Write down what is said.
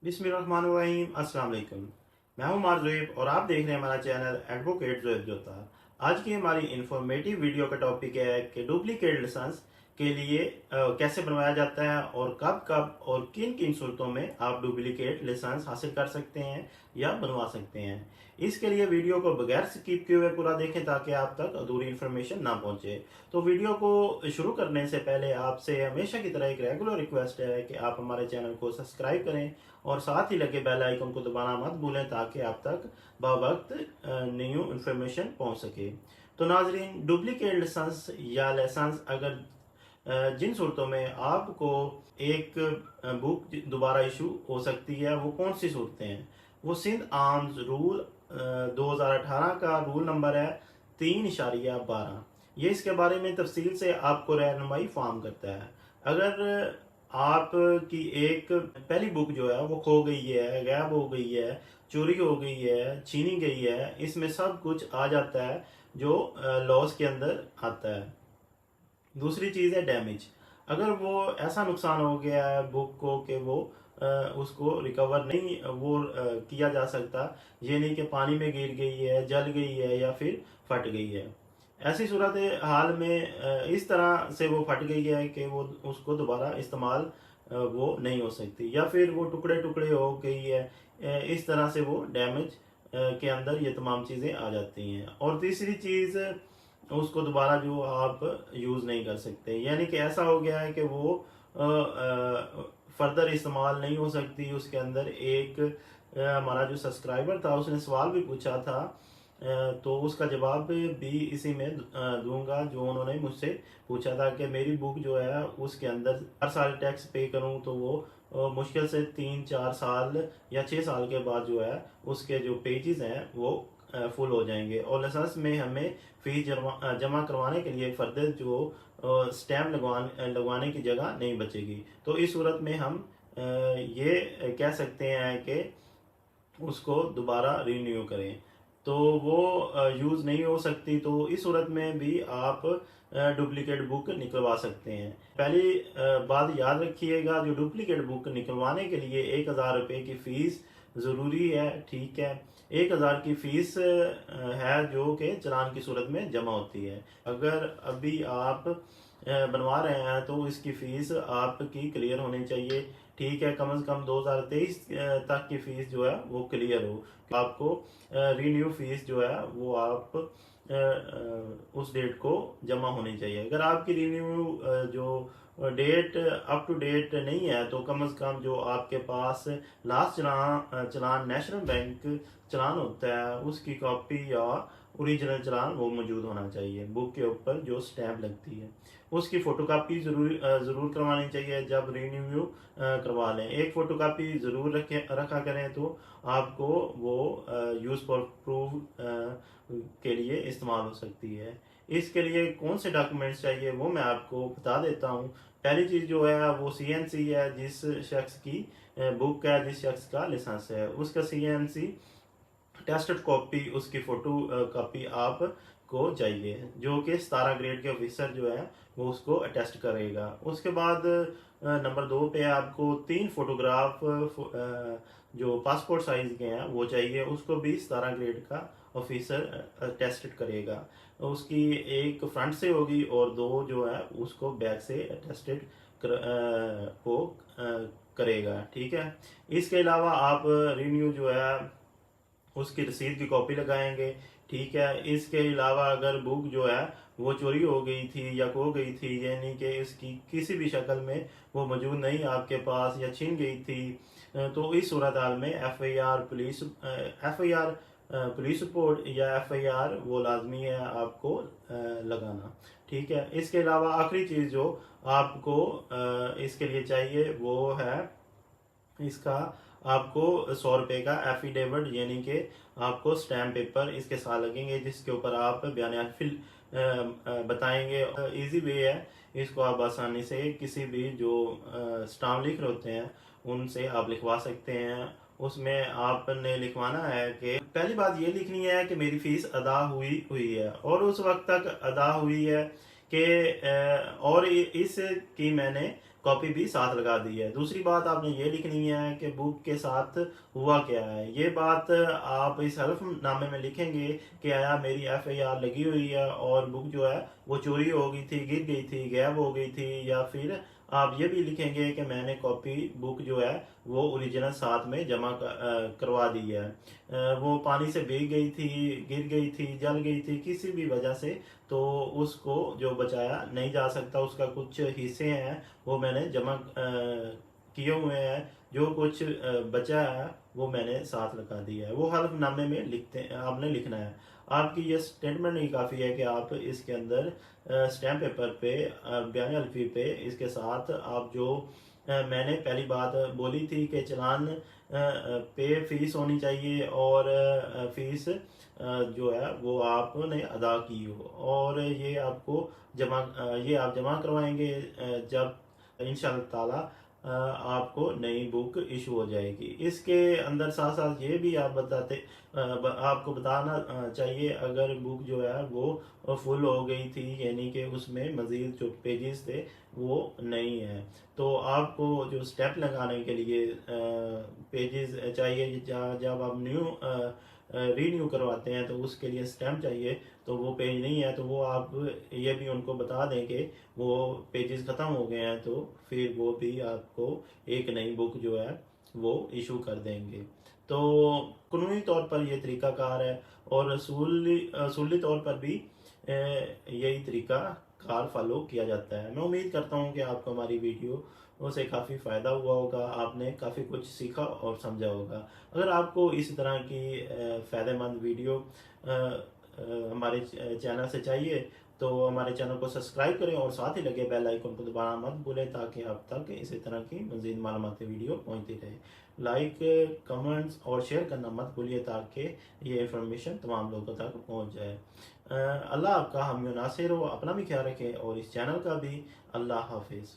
बिस्मिल्लाहिर्रहमानिर्रहीम। अस्सलाम वालेकुम। मैं हूं मारज़ुएब और आप देख रहे हैं हमारा चैनल एडवोकेट ज़ुएब जोता। आज की हमारी इंफॉर्मेटिव वीडियो का टॉपिक है कि डुप्लीकेट लाइसेंस के लिए कैसे बनवाया जाता है और कब कब और किन किन सूरतों में आप डुप्लीकेट लाइसेंस हासिल कर सकते हैं या बनवा सकते हैं। इसके लिए वीडियो को बगैर स्किप किए हुए पूरा देखें ताकि आप तक अधूरी इन्फॉर्मेशन ना पहुंचे। तो वीडियो को शुरू करने से पहले आपसे हमेशा की तरह एक रेगुलर रिक्वेस्ट है कि आप हमारे चैनल को सब्सक्राइब करें और साथ ही लगे बेल आइकन को दबाना मत भूलें ताकि आप तक बावक्त न्यू इन्फॉर्मेशन पहुंच सके। तो नाजरीन, डुप्लीकेट लाइसेंस या लाइसेंस अगर जिन सूरतों में आपको एक बुक दोबारा इशू हो सकती है, वो कौन सी सूरतें हैं? वो सिंध आर्म्स रूल 2018 का रूल नंबर है 3.12। ये इसके बारे में तफसील से आपको रहनुमाई फराहम करता है। अगर आपकी एक पहली बुक जो है वो खो गई है, गायब हो गई है, चोरी हो गई है, छीनी गई है, इसमें सब कुछ आ जाता है जो लॉस के अंदर आता है। दूसरी चीज़ है डैमेज। अगर वो ऐसा नुकसान हो गया है बुक को कि वो उसको रिकवर नहीं किया जा सकता, ये नहीं कि पानी में गिर गई है, जल गई है या फिर फट गई है। ऐसी सूरत हाल में इस तरह से वो फट गई है कि वो उसको दोबारा इस्तेमाल वो नहीं हो सकती, या फिर वो टुकड़े टुकड़े हो गई है। इस तरह से वो डैमेज के अंदर ये तमाम चीज़ें आ जाती हैं। और तीसरी चीज़, उसको दोबारा जो आप यूज़ नहीं कर सकते, यानी कि ऐसा हो गया है कि वो फर्दर इस्तेमाल नहीं हो सकती। उसके अंदर एक हमारा जो सब्सक्राइबर था उसने सवाल भी पूछा था, तो उसका जवाब भी इसी में दूंगा। जो उन्होंने मुझसे पूछा था कि मेरी बुक जो है उसके अंदर हर साल टैक्स पे करूं तो वो मुश्किल से 3-4 साल या 6 साल के बाद जो है उसके जो पेजेस हैं वो फुल हो जाएंगे और लाइसेंस में हमें फीस जमा करवाने के लिए फर्दर जो स्टैम्प लगवाने की जगह नहीं बचेगी। तो इस सूरत में हम ये कह सकते हैं कि उसको दोबारा रिन्यू करें, तो वो यूज़ नहीं हो सकती। तो इस सूरत में भी आप डुप्लीकेट बुक निकलवा सकते हैं। पहली बात याद रखिएगा, जो डुप्लीकेट बुक निकलवाने के लिए 1,000 रुपये की फ़ीस ज़रूरी है। ठीक है, 1,000 की फ़ीस है जो कि चालान की सूरत में जमा होती है। अगर अभी आप बनवा रहे हैं तो इसकी फ़ीस आपकी क्लियर होनी चाहिए। ठीक है, कम से कम 2023 तक की फ़ीस जो है वो क्लियर हो। आपको रीन्यू फीस जो है वो आप उस डेट को जमा होनी चाहिए। अगर आपकी रीन्यू जो डेट अप टू डेट नहीं है तो कम से कम जो आपके पास लास्ट चलान नेशनल बैंक चलान होता है उसकी कॉपी या ओरिजिनल चलान वो मौजूद होना चाहिए। बुक के ऊपर जो स्टैम्प लगती है उसकी फोटोकॉपी ज़रूर करवानी चाहिए। जब रिन्यू करवा लें एक फ़ोटोकॉपी ज़रूर रखा करें तो आपको वो यूज़ फॉर प्रूफ के लिए इस्तेमाल हो सकती है। इसके लिए कौन से डॉक्यूमेंट्स चाहिए वो मैं आपको बता देता हूँ। पहली चीज़ जो है वो CNC है। जिस शख्स की बुक है, जिस शख्स का लाइसेंस है, उसका CNC टेस्टेड कॉपी, उसकी फोटो कॉपी आप को चाहिए, जो कि 17 ग्रेड के ऑफिसर जो है वो उसको अटेस्ट करेगा। उसके बाद नंबर 2 पे आपको 3 फोटोग्राफ जो पासपोर्ट साइज के हैं वो चाहिए, उसको भी 17 ग्रेड का ऑफिसर अटेस्टेड करेगा। उसकी एक फ्रंट से होगी और 2 जो है उसको बैक से अटेस्टेड करेगा। ठीक है, इसके अलावा आप रिन्यू जो है उसकी रसीद की कॉपी लगाएंगे। ठीक है, इसके अलावा अगर बुक जो है वो चोरी हो गई थी या खो गई थी, यानी कि इसकी किसी भी शक्ल में वो मौजूद नहीं आपके पास या छीन गई थी, तो इस सूरत हाल में FIR पुलिस रिपोर्ट या FIR वो लाजमी है आपको लगाना। ठीक है, इसके अलावा आखिरी चीज़ जो आपको इसके लिए चाहिए वो है इसका आपको 100 रुपये का एफिडेविट, यानी कि आपको स्टैम्प पेपर इसके साथ लगेंगे जिसके ऊपर आप बयान फिल बताएंगे। इजी वे है, इसको आप आसानी से किसी भी जो स्टाम्प लिख रहे होते हैं उनसे आप लिखवा सकते हैं। उसमें आपने लिखवाना है कि पहली बात ये लिखनी है कि मेरी फीस अदा हुई हुई है और उस वक्त तक अदा हुई है कि और इसकी मैंने कॉपी भी साथ लगा दी है। दूसरी बात आपने ये लिखनी है कि बुक के साथ हुआ क्या है। ये बात आप इस हल्फनामे में लिखेंगे कि आया मेरी FIR लगी हुई है और बुक जो है वो चोरी हो गई थी, गिर गई थी, गायब हो गई थी, या फिर आप ये भी लिखेंगे कि मैंने कॉपी बुक जो है वो ओरिजिनल साथ में जमा करवा दी है। वो पानी से भीग गई थी, गिर गई थी, जल गई थी, किसी भी वजह से, तो उसको जो बचाया नहीं जा सकता। उसका कुछ हिस्से हैं वो मैंने जमा किए हुए हैं, जो कुछ बचा है वो मैंने साथ लगा दिया है। वो हल्फनामे में लिखते आपने लिखना है। आपकी ये स्टेटमेंट ही काफ़ी है कि आप इसके अंदर स्टैम्प पेपर पे बयान हल्फी पे इसके साथ आप जो मैंने पहली बात बोली थी कि चालान पे फीस होनी चाहिए और फीस जो है वो आपने अदा की हो, और ये आपको ये आप जमा करवाएंगे जब इंशाअल्लाह ताला आपको नई बुक इशू हो जाएगी। इसके अंदर साथ साथ ये भी आप आपको बताना चाहिए अगर बुक जो है वो फुल हो गई थी, यानी कि उसमें मज़ीद जो पेजेस थे वो नहीं है, तो आपको जो स्टेप लगाने के लिए पेजेस चाहिए। जब आप रीन्यू करवाते हैं तो उसके लिए स्टैम्प चाहिए, तो वो पेज नहीं है तो वो आप ये भी उनको बता दें कि वो पेजेस ख़त्म हो गए हैं, तो फिर वो भी आपको एक नई बुक जो है वो इशू कर देंगे। तो कानूनी तौर पर ये तरीकाकार है, और असूली तौर पर भी यही तरीका कार फॉलो किया जाता है। मैं उम्मीद करता हूँ कि आपको हमारी वीडियो से काफ़ी फ़ायदा हुआ होगा, आपने काफ़ी कुछ सीखा और समझा होगा। अगर आपको इस तरह की फ़ायदेमंद वीडियो हमारे चैनल से चाहिए तो हमारे चैनल को सब्सक्राइब करें और साथ ही लगे बेल आइकन को दबाना मत भूलें, ताकि आप तक इसी तरह की मज़ीद मालूमाती वीडियो पहुंचती रहे। लाइक, कमेंट्स और शेयर करना मत भूलिए ताकि ये इन्फॉर्मेशन तमाम लोगों तक पहुंच जाए। अल्लाह आपका हामी नासिर हो, अपना भी ख्याल रखें और इस चैनल का भी। अल्लाह हाफिज़।